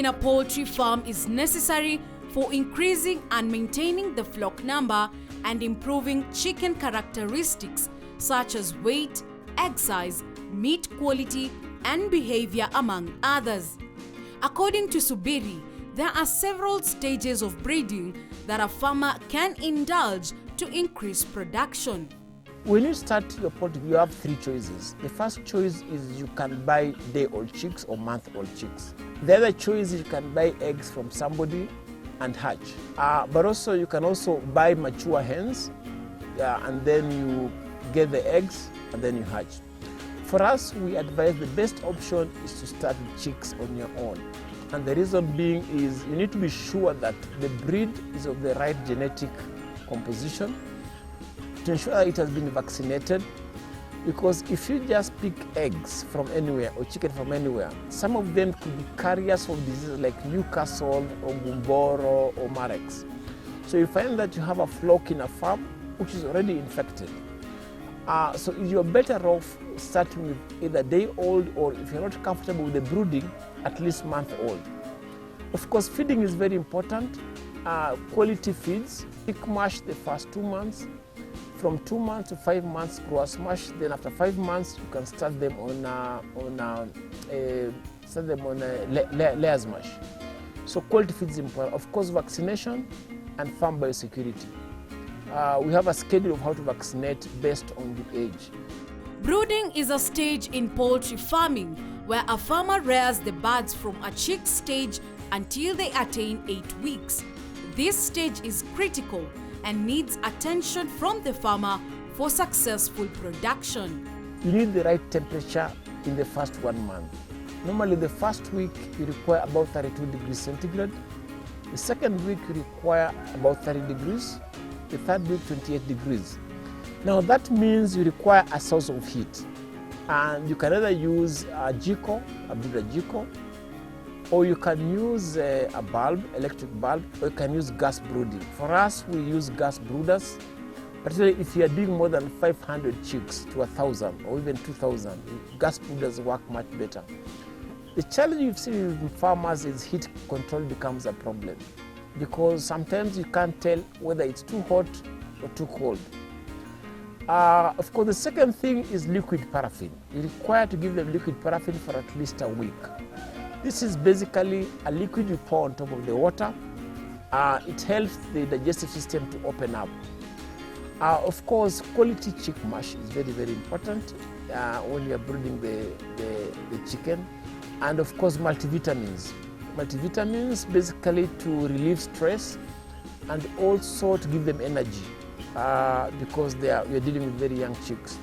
a poultry farm is necessary for increasing and maintaining the flock number and improving chicken characteristics such as weight, egg size, meat quality, and behavior, among others. According to Subiri, there are several stages of breeding that a farmer can indulge to increase production. When you start your poultry, you have three choices. The first choice is you can buy day-old chicks or month-old chicks. The other choice is you can buy eggs from somebody and hatch. But also you can also buy mature hens and then you get the eggs and then you hatch. For us, we advise the best option is to start with chicks on your own. And the reason being is you need to be sure that the breed is of the right genetic composition, to ensure that it has been vaccinated, because if you just pick eggs from anywhere or chicken from anywhere, some of them could be carriers of diseases like Newcastle or Gumboro or Marex. So you find that you have a flock in a farm which is already infected. So you're better off starting with either day-old, or if you're not comfortable with the brooding, at least month-old. Of course, feeding is very important. Quality feeds, pick mash the first 2 months. From 2 months to 5 months, grass mash. Then after 5 months, you can start them on layers mash. So quality feeds is important. Of course, vaccination and farm biosecurity. We have a schedule of how to vaccinate based on the age. Brooding is a stage in poultry farming where a farmer rears the birds from a chick stage until they attain 8 weeks. This stage is critical and needs attention from the farmer for successful production. You need the right temperature in the first 1 month. Normally the first week you require about 32 degrees centigrade. The second week you require about 30 degrees. The third week 28 degrees. Now that means you require a source of heat. And you can either use a Jiko, a Brooder Jiko, or you can use a bulb, electric bulb, or you can use gas brooding. For us, we use gas brooders, particularly if you are doing more than 500 chicks to 1,000 or even 2,000. Gas brooders work much better. The challenge you've seen with farmers is heat control becomes a problem, because sometimes you can't tell whether it's too hot or too cold. Of course, the second thing is liquid paraffin. You require to give them liquid paraffin for at least a week. This is basically a liquid you pour on top of the water. It helps the digestive system to open up. Of course, quality chick mash is very, very important when you are brooding the chicken. And of course, multivitamins. Multivitamins basically to relieve stress and also to give them energy because we are dealing with very young chicks.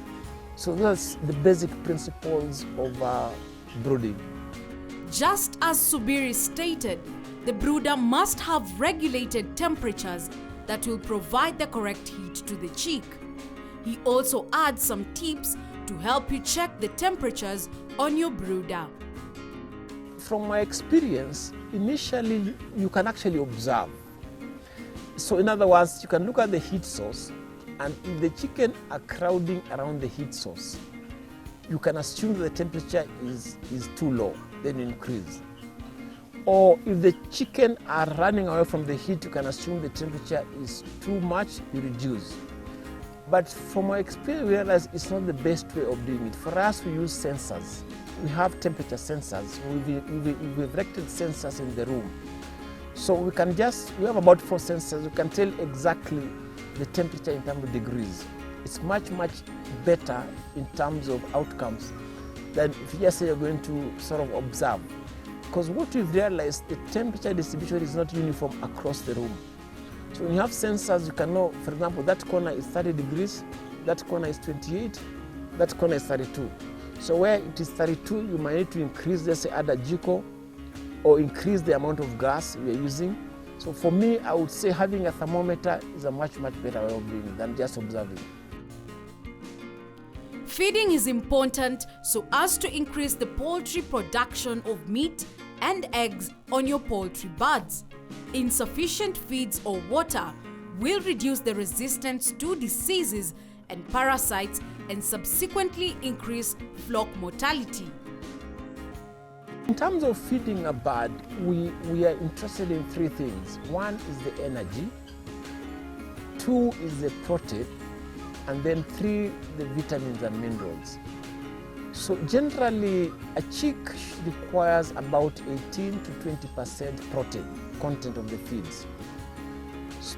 So that's the basic principles of brooding. Just as Subiri stated, the brooder must have regulated temperatures that will provide the correct heat to the chick. He also adds some tips to help you check the temperatures on your brooder. From my experience, initially you can actually observe. So in other words, you can look at the heat source, and if the chicken are crowding around the heat source, you can assume that the temperature is too low, then you increase. Or if the chicken are running away from the heat, you can assume the temperature is too much, you reduce. But from my experience, we realize it's not the best way of doing it. For us, we use sensors. We have temperature sensors. We've erected sensors in the room. So we have about 4 sensors. We can tell exactly the temperature in terms of degrees. It's much, much better in terms of outcomes than if you just say you're going to sort of observe. Because what we've realized, the temperature distribution is not uniform across the room. So when you have sensors, you can know, for example, that corner is 30 degrees, that corner is 28, that corner is 32. So where it is 32, you might need to increase, let's say, add a Jiko, or increase the amount of gas we are using. So for me, I would say having a thermometer is a much, much better way of doing it than just observing. Feeding is important so as to increase the poultry production of meat and eggs on your poultry birds. Insufficient feeds or water will reduce the resistance to diseases and parasites and subsequently increase flock mortality. In terms of feeding a bird, we are interested in three things. One is the energy, two is the protein, and then three, the vitamins and minerals. So generally, a chick requires about 18 to 20% protein content of the feeds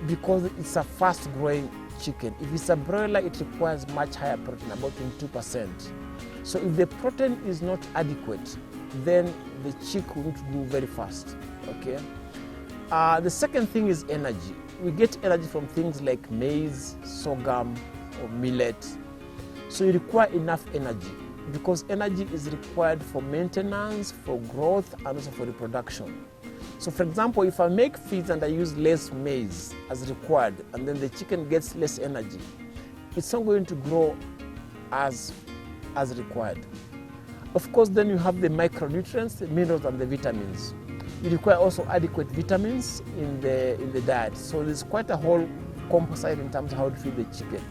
because it's a fast-growing chicken. If it's a broiler, it requires much higher protein, about 22%. So if the protein is not adequate, then the chick will need to grow very fast, okay? The second thing is energy. We get energy from things like maize, sorghum, or millet. So you require enough energy because energy is required for maintenance, for growth, and also for reproduction. So for example, if I make feeds and I use less maize as required, and then the chicken gets less energy, it's not going to grow as required. Of course, then you have the micronutrients, the minerals, and the vitamins. You require also adequate vitamins in the diet. So there's quite a whole composite in terms of how to feed the chicken.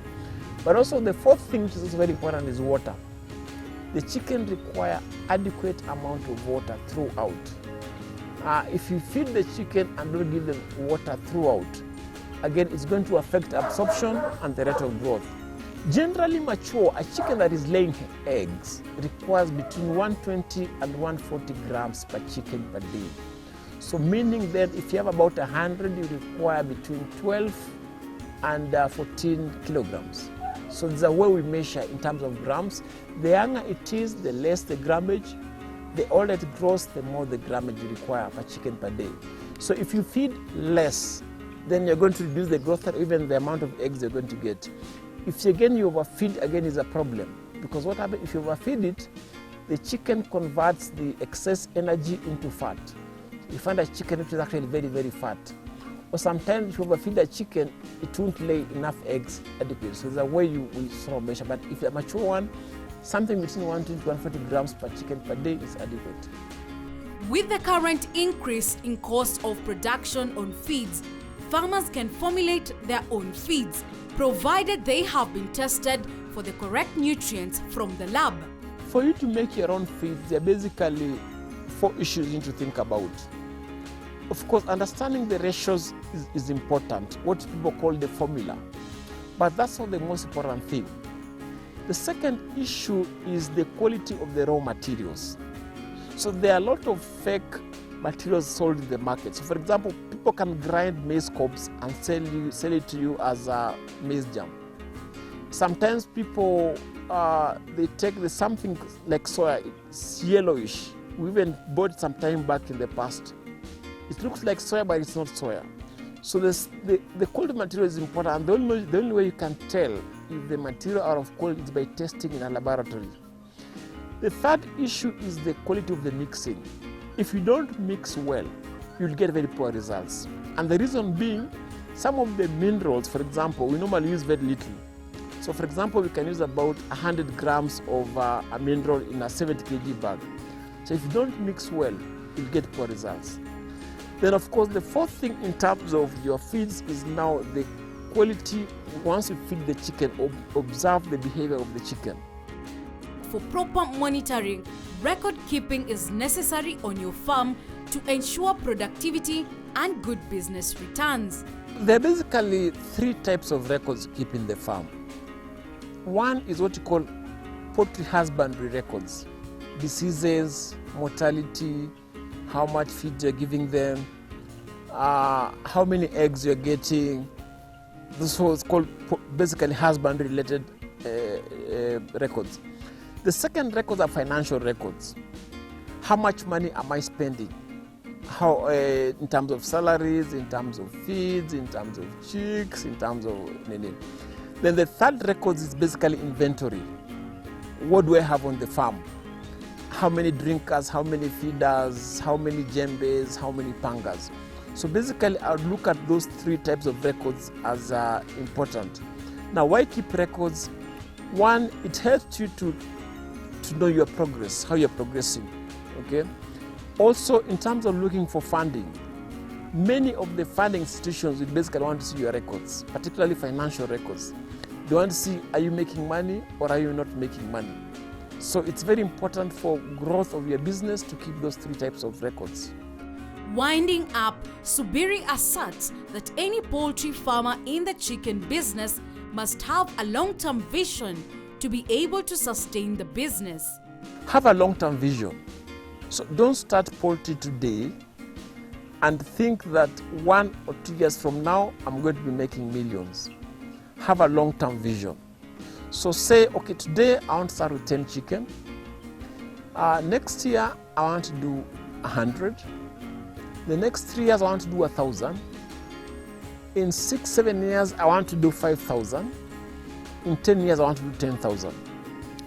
But also the fourth thing, which is also very important, is water. The chicken require adequate amount of water throughout. If you feed the chicken and don't give them water throughout, again, it's going to affect absorption and the rate of growth. Generally mature, a chicken that is laying eggs requires between 120 and 140 grams per chicken per day. So meaning that if you have about 100, you require between 12 and 14 kilograms. So there's a way we measure in terms of grams. The younger it is, the less the grammage. The older it grows, the more the grammage you require per chicken per day. So if you feed less, then you're going to reduce the growth rate, even the amount of eggs you're going to get. If again you overfeed, again is a problem. Because what happens if you overfeed it, the chicken converts the excess energy into fat. You find a chicken which is actually very, very fat. Or sometimes if you overfeed a chicken, it won't lay enough eggs adequately. So there's a way you will sort of measure. But if a mature one, something between 120 to 140 grams per chicken per day is adequate. With the current increase in cost of production on feeds, farmers can formulate their own feeds, provided they have been tested for the correct nutrients from the lab. For you to make your own feeds, there are basically 4 issues you need to think about. Of course, understanding the ratios is important, what people call the formula. But that's not the most important thing. The second issue is the quality of the raw materials. So there are a lot of fake materials sold in the market. So for example, people can grind maize cobs and sell it to you as a maize jam. Sometimes people, they take something like soya, it's yellowish. We even bought it some time back in the past. It looks like soya, but it's not soya. So the quality material is important, and the only way you can tell if the material are of quality is by testing in a laboratory. The third issue is the quality of the mixing. If you don't mix well, you'll get very poor results. And the reason being, some of the minerals, for example, we normally use very little. So for example, we can use about 100 grams of a mineral in a 70 kg bag. So if you don't mix well, you'll get poor results. Then of course, the fourth thing in terms of your feeds is now the quality. Once you feed the chicken, observe the behavior of the chicken. For proper monitoring, record keeping is necessary on your farm to ensure productivity and good business returns. There are basically 3 types of records kept in the farm. One is what you call poultry husbandry records. Diseases, mortality, how much feed you're giving them, how many eggs you're getting. This was called basically husbandry related records. The second records are financial records. How much money am I spending? How, in terms of salaries, in terms of feeds, in terms of chicks, in terms of Then the third records is basically inventory. What do I have on the farm? How many drinkers, how many feeders, how many jembes, how many pangas. So basically, I would look at those 3 types of records as important. Now, why keep records? One, it helps you to know your progress, how you're progressing, okay? Also, in terms of looking for funding, many of the funding institutions will basically want to see your records, particularly financial records. They want to see, are you making money or are you not making money? So it's very important for growth of your business to keep those 3 types of records. Winding up, Subiri asserts that any poultry farmer in the chicken business must have a long-term vision to be able to sustain the business. Have a long-term vision. So don't start poultry today and think that 1 or 2 years from now, I'm going to be making millions. Have a long-term vision. So say, okay, today I want to start with 10 chicken. Next year, I want to do 100. The next 3 years, I want to do 1,000. In 6-7 years, I want to do 5,000. In 10 years, I want to do 10,000.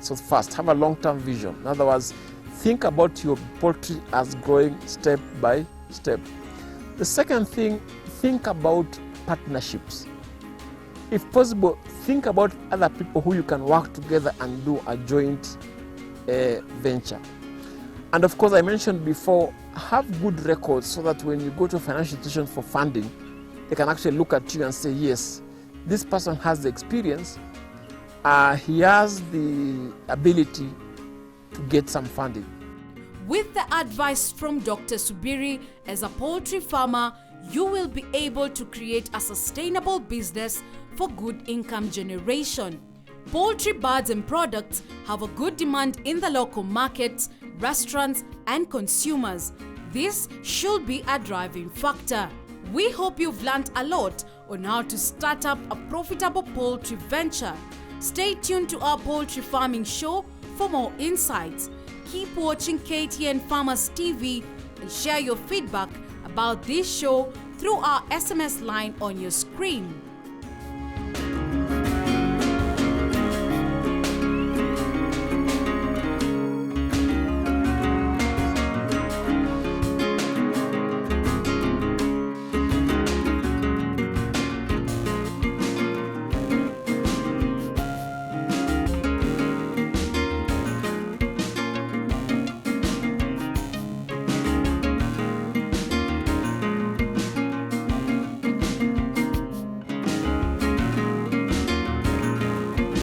So first, have a long-term vision. In other words, think about your poultry as growing step by step. The second thing, think about partnerships. If possible, think about other people who you can work together and do a joint venture. And of course, I mentioned before, have good records so that when you go to a financial institution for funding, they can actually look at you and say, yes, this person has the experience, he has the ability to get some funding. With the advice from Dr. Subiri, as a poultry farmer, you will be able to create a sustainable business for good income generation. Poultry birds and products have a good demand in the local markets, restaurants, and consumers. This should be a driving factor. We hope you've learned a lot on how to start up a profitable poultry venture. Stay tuned to our poultry farming show for more insights. Keep watching KTN Farmers TV and share your feedback about this show through our SMS line on your screen.